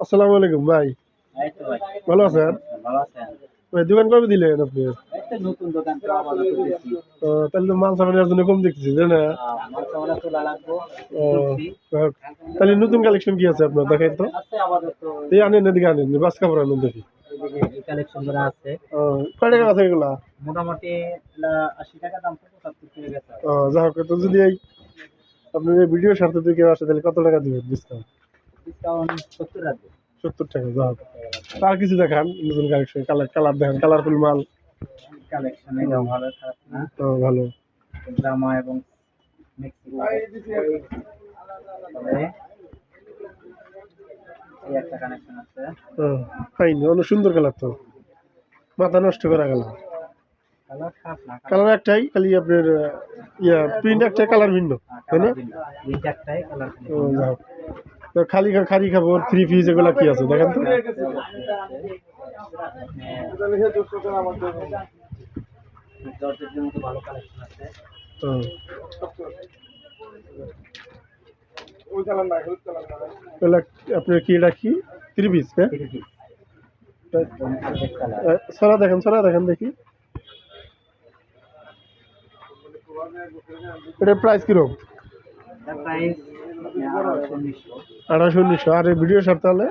আসসালামু আলাইকুম ভাই। এই তো ভাই। ভালো আছেন? ভালো আছেন? ভাই দোকান কবে দিলেন আপনি? এই তো নতুন দোকান তো আপাতত দিছি। তাহলে তো মাল সামানের জন্য কম দেখতেছি তাই না? আমার তো ওরা তোলা লাগবো। ও, তুলছি। তাহলে নতুন কালেকশন কি আছে আপনার দেখাই তো? আছে আপাতত এই আনেন এদিকে আনেন বাস কাপড় আনেন দেখি। এই কালেকশন গুলো আছে। কয় টাকা আছে এগুলা? মোটামুটি 80 টাকা দাম পড়বে 70 থেকে গেছে। যা হোক তো যদি এই আপনার এই ভিডিও স্বার্থে যদি কেউ আসে তাহলে কত টাকা দিবেন ডিসকাউন্ট? ডিসকাউন্ট 70 রাখবো। 70 টাকা যা হোক। আর কিছু দেখান নতুন কালেকশন কালার কালার দেখান কালারফুল মাল। কালেকশন এটাও ভালো খারাপ না। ভালো। জামা এবং মেক্সি তবে এই একটা কানেকশন আছে। ফাইন অনেক সুন্দর কালার তো মাথা নষ্ট করা গেল। কালার খারাপ না। কালার একটাই খালি আপনার প্রিন্ট একটা কালার ভিন্ন তাই না? প্রিন্ট একটাই কালার যাক তো খালি খালি খাবো থ্রি পিস এগুলা কি আছে দেখেন তো। জর্জেটের মতো ভালো কালেকশন আছে। এগুলা আপনার কি এটা কি থ্রি পিস? হ্যাঁ ছড়া দেখেন দেখি এটার প্রাইস কিরকম? প্রাইস 1800-1900 আর এই ভিডিও সার তাহলে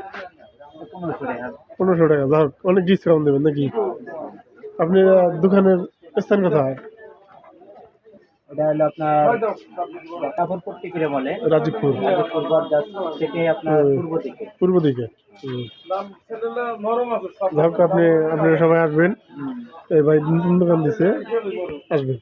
1500 টাকা। যাক অনেক ডিসকাউন্ট দেবেন নাকি? আপনি দোকানের স্থান কোথায়? এটা হলো আপনার কাপড়পট্টি করে বলে রাজীবপুর বরগাছ থেকে আপনার পূর্ব দিকে। যাক আপনি আপনারা সবাই আসবেন। এই ভাই নতুন দোকান দিছে আসবেন।